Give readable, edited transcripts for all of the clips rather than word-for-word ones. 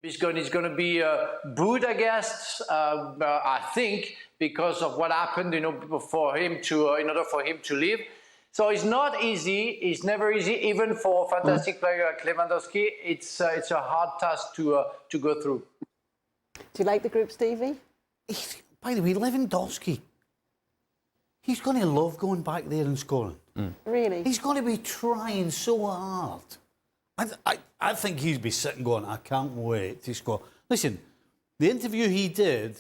He's going to be booed, I guess. I think because of what happened, for him to, in order for him to leave. So it's not easy. It's never easy, even for a fantastic player like Lewandowski. It's a hard task to go through. Do you like the group, Stevie? By the way, Lewandowski, he's going to love going back there and scoring. Really? He's going to be trying so hard. I think he'd be sitting going, I can't wait to score. Listen, the interview he did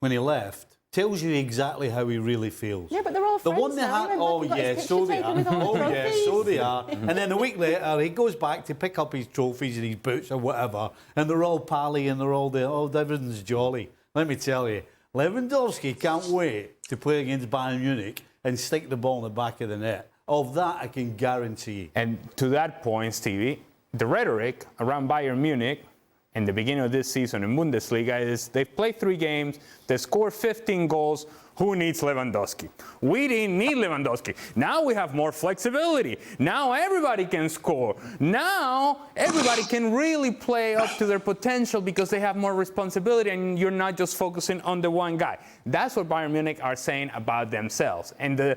when he left tells you exactly how he really feels. Yeah, but they're all friends. The one they had, oh yeah, so they are. Oh yeah, so they are. And then a week later, he goes back to pick up his trophies and his boots or whatever, and they're all pally and they're all there. Oh, everything's jolly. Let me tell you, Lewandowski can't wait to play against Bayern Munich and stick the ball in the back of the net. Of that, I can guarantee. And to that point, Stevie, the rhetoric around Bayern Munich in the beginning of this season in Bundesliga is they've played 3 games, they scored 15 goals. Who needs Lewandowski? We didn't need Lewandowski. Now we have more flexibility. Now everybody can score. Now everybody can really play up to their potential because they have more responsibility and you're not just focusing on the one guy. That's what Bayern Munich are saying about themselves. And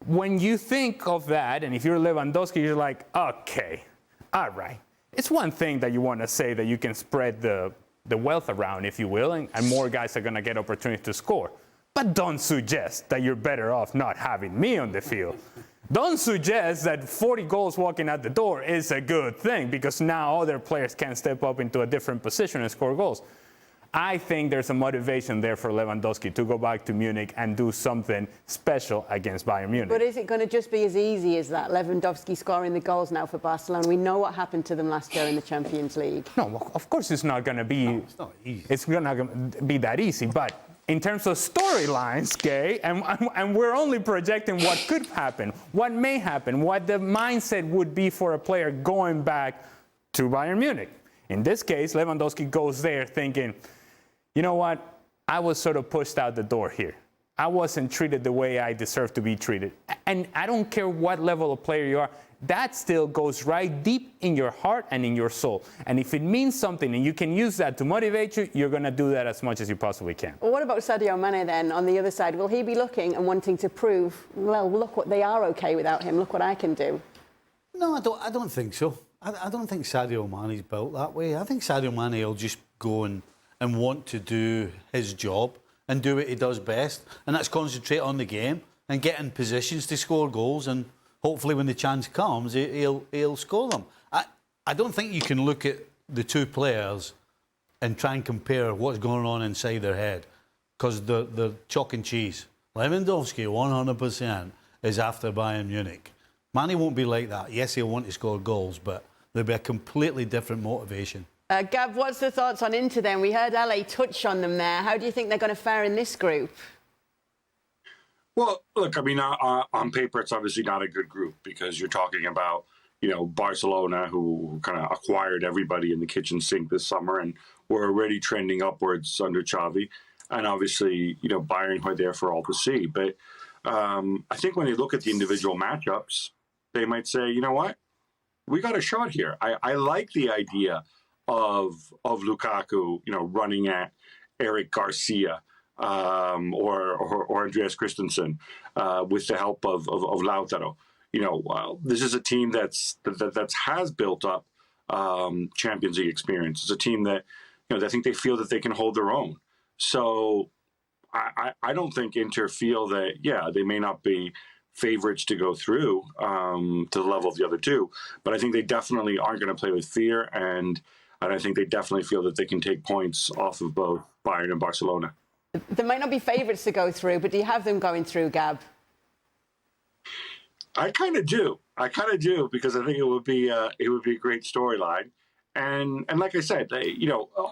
when you think of that, and if you're Lewandowski, you're like, okay, all right. It's one thing that you want to say that you can spread the wealth around, if you will, and more guys are going to get opportunities to score. But don't suggest that you're better off not having me on the field. Don't suggest that 40 goals walking out the door is a good thing because now other players can step up into a different position and score goals. I think there's a motivation there for Lewandowski to go back to Munich and do something special against Bayern Munich. But is it going to just be as easy as that? Lewandowski scoring the goals now for Barcelona. We know what happened to them last year in the Champions League. No, of course it's not going to be. No, it's not easy. It's not going to be that easy. But in terms of storylines, Gay, and we're only projecting what could happen, what may happen, what the mindset would be for a player going back to Bayern Munich. In this case, Lewandowski goes there thinking, you know what? I was sort of pushed out the door here. I wasn't treated the way I deserve to be treated. And I don't care what level of player you are. That still goes right deep in your heart and in your soul. And if it means something and you can use that to motivate you, you're going to do that as much as you possibly can. Well, what about Sadio Mane then on the other side? Will he be looking and wanting to prove, well, look what they are okay without him. Look what I can do. No, I don't think so. I don't think Sadio Mane's built that way. I think Sadio Mane will just go and want to do his job and do what he does best, and that's concentrate on the game and get in positions to score goals, and hopefully when the chance comes, he'll score them. I don't think you can look at the two players and try and compare what's going on inside their head, because they're chalk and cheese. Lewandowski, 100%, is after Bayern Munich. Mane won't be like that. Yes, he'll want to score goals, but there'll be a completely different motivation. Gab, what's the thoughts on Inter then? We heard LA touch on them there. How do you think they're going to fare in this group? Well, look, I mean, on paper, it's obviously not a good group because you're talking about, Barcelona, who kind of acquired everybody in the kitchen sink this summer and were already trending upwards under Xavi. And obviously, Bayern were there for all to see. But I think when they look at the individual matchups, they might say, you know what? We got a shot here. I like the idea of Lukaku, running at Eric Garcia or Andreas Christensen with the help of Lautaro. This is a team that has built up Champions League experience. It's a team that I think they feel that they can hold their own. So I don't think Inter feel that they may not be favorites to go through to the level of the other two, but I think they definitely aren't going to play with fear, and I think they definitely feel that they can take points off of both Bayern and Barcelona. There might not be favourites to go through, but do you have them going through, Gab? I kind of do. Because I think it would be a great storyline. And like I said,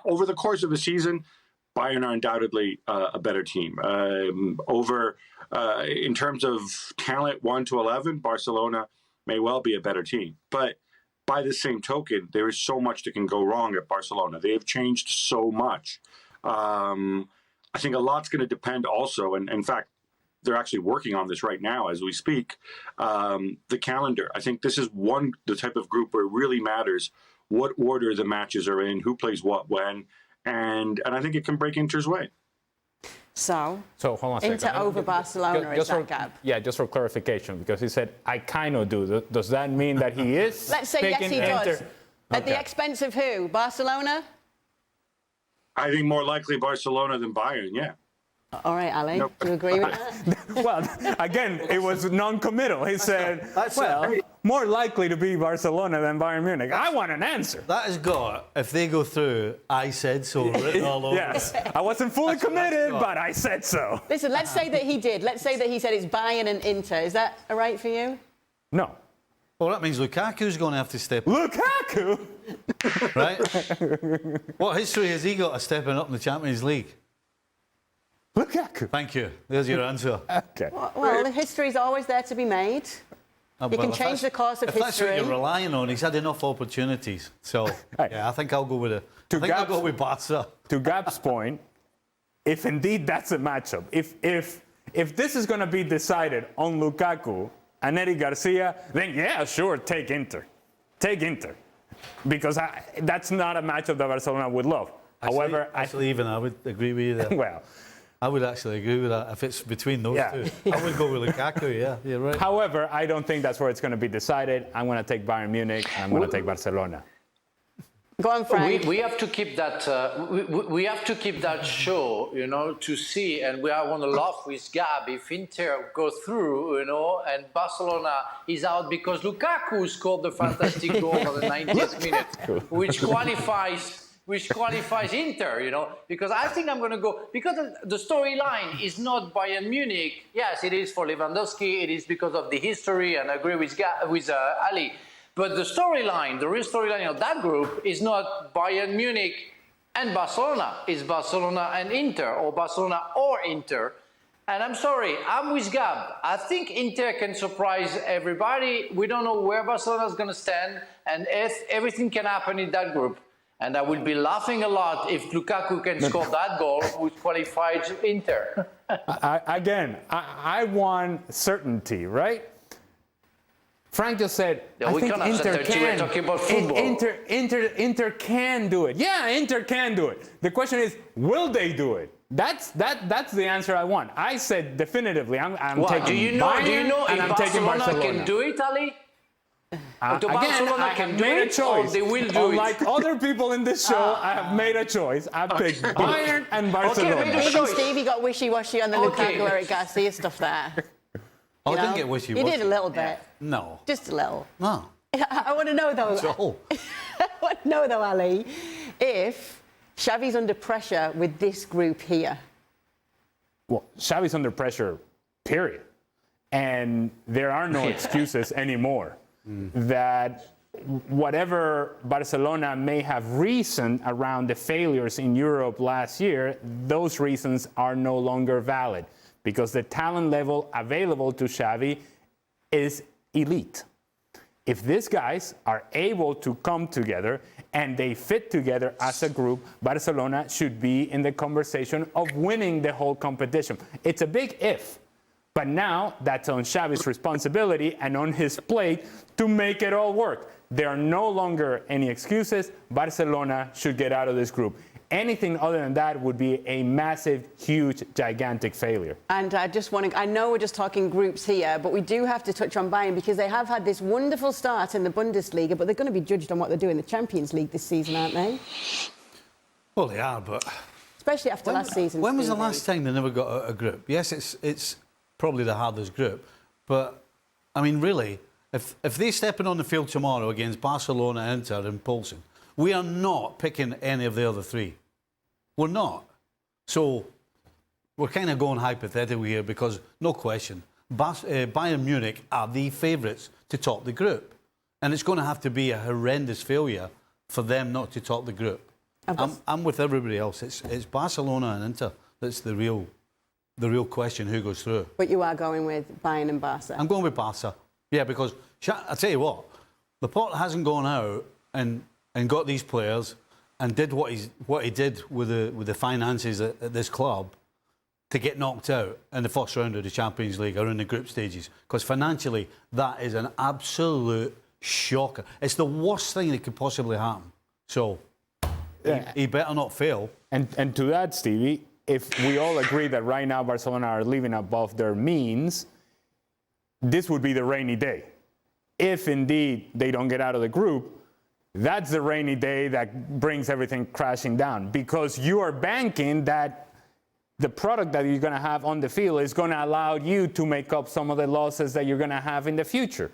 over the course of the season, Bayern are undoubtedly a better team. In terms of talent 1 to 11, Barcelona may well be a better team. But by the same token, there is so much that can go wrong at Barcelona. They have changed so much. I think a lot's going to depend also, and in fact, they're actually working on this right now as we speak, the calendar. I think this is the type of group where it really matters what order the matches are in, who plays what when, and I think it can break Inter's way. So hold on a second. Inter over Barcelona is that gap. Yeah, just for clarification, because he said, I kind of do. Does that mean that he is? Let's say yes, picking he does. Inter? At the Okay. expense of who? Barcelona? I think more likely Barcelona than Bayern, yeah. All right, Ali, Nope. do you agree with that? Well, again, it was non-committal. He said, that's well, more likely to be Barcelona than Bayern Munich. I want an answer. That has got, if they go through, I said so written all over. Yes, I wasn't fully committed, but I said so. Listen, let's say that he did. Let's say that he said it's Bayern and Inter. Is that all right for you? No. Well, that means Lukaku's going to have to step up, Lukaku? right? What history has he got of stepping up in the Champions League? Lukaku. Thank you. There's your answer. Okay. Well, the history's always there to be made. You can if change that's- the course of if that's what history. you're relying on, he's had enough opportunities. So, Hey. yeah, I think I'll go with it. To I think I'll Gab's- go with Barca. To Gab's point, if indeed that's a matchup, if this is going to be decided on Lukaku and Eddie Garcia, then yeah, sure, take Inter. Take Inter. Because that's not a matchup that Barcelona would love. However, Actually, even I would agree with you there. well, I would actually agree with that if it's between those Yeah. two. I would go with Lukaku, yeah, you're right. however, I don't think that's where it's going to be decided. I'm going to take Bayern Munich and I'm going to take Barcelona. Go on, Frank. We have to keep that. We have to keep that show, you know, to see. And we are going to laugh with Gab if Inter go through, you know, and Barcelona is out because Lukaku scored the fantastic goal on the 90th minute, which qualifies Inter, you know. Because I think I'm going to go because the storyline is not Bayern Munich. Yes, it is for Lewandowski. It is because of the history, and I agree with Ali. But the storyline, the real storyline of that group is not Bayern Munich and Barcelona. It's Barcelona and Inter, or Barcelona or Inter. And I'm sorry, I'm with Gab. I think Inter can surprise everybody. We don't know where Barcelona is going to stand, and everything can happen in that group. And I will be laughing a lot if Lukaku can score that goal, which qualifies Inter. I want certainty, right? Frank just said, Yeah, I we think can't have Inter certainty. We're can. talking about football. Inter can do it. Yeah, Inter can do it. The question is, will they do it? That's the answer I want. I said definitively, I'm taking Do you know Bayern and if I'm taking Barcelona Barcelona. can do it, Ali? Again, Barcelona I can have do made a it, or choice. they will do it. Unlike other people in this show, I have made a choice. I picked Bayern and Barcelona. make a Even choice. Stevie got wishy-washy on the Okay. Lukaku Eric Garcia stuff there. I You didn't know? get wishy-washy. You did a little bit. No. Just a little. No. I want to know, though. So, I want to know, though, Ali, if Xavi's under pressure with this group here. Well, Xavi's under pressure, period. And there are no excuses anymore. That whatever Barcelona may have reasoned around the failures in Europe last year, those reasons are no longer valid because the talent level available to Xavi is elite. If these guys are able to come together and they fit together as a group, Barcelona should be in the conversation of winning the whole competition. It's a big if, but now that's on Xavi's responsibility and on his plate to make it all work. There are no longer any excuses. Barcelona should get out of this group. Anything other than that would be a massive, huge, gigantic failure. And I just want to, I know we're just talking groups here, but we do have to touch on Bayern because they have had this wonderful start in the Bundesliga, but they're going to be judged on what they do in the Champions League this season, aren't they? well, they are, but Especially after last season. when was the last time they never got a group? Yes, it's probably the hardest group, but I mean, really, if they're stepping on the field tomorrow against Barcelona, Inter, and Plzen, we are not picking any of the other three. We're not. So we're kind of going hypothetical here because, no question, Bayern Munich are the favourites to top the group. And it's going to have to be a horrendous failure for them not to top the group. I'm with everybody else. It's Barcelona and Inter that's the real question, who goes through. But you are going with Bayern and Barca. I'm going with Barca. Yeah, because I tell you what, Laporte hasn't gone out and got these players and did what he did with the finances at this club to get knocked out in the first round of the Champions League or in the group stages. Because financially, that is an absolute shocker. It's the worst thing that could possibly happen. So he better not fail. And to that, Stevie, if we all agree that right now Barcelona are living above their means, this would be the rainy day. If indeed they don't get out of the group, that's the rainy day that brings everything crashing down, because you are banking that the product that you're going to have on the field is going to allow you to make up some of the losses that you're going to have in the future.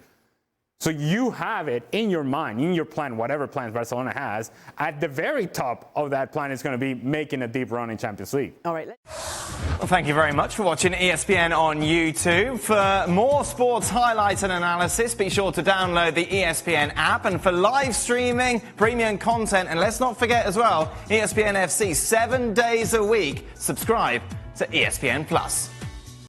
So you have it in your mind, in your plan, whatever plans Barcelona has. At the very top of that plan is going to be making a deep run in Champions League. All right. Well, thank you very much for watching ESPN on YouTube. For more sports highlights and analysis, be sure to download the ESPN app. And for live streaming, premium content, and let's not forget as well, ESPN FC 7 days a week. Subscribe to ESPN Plus.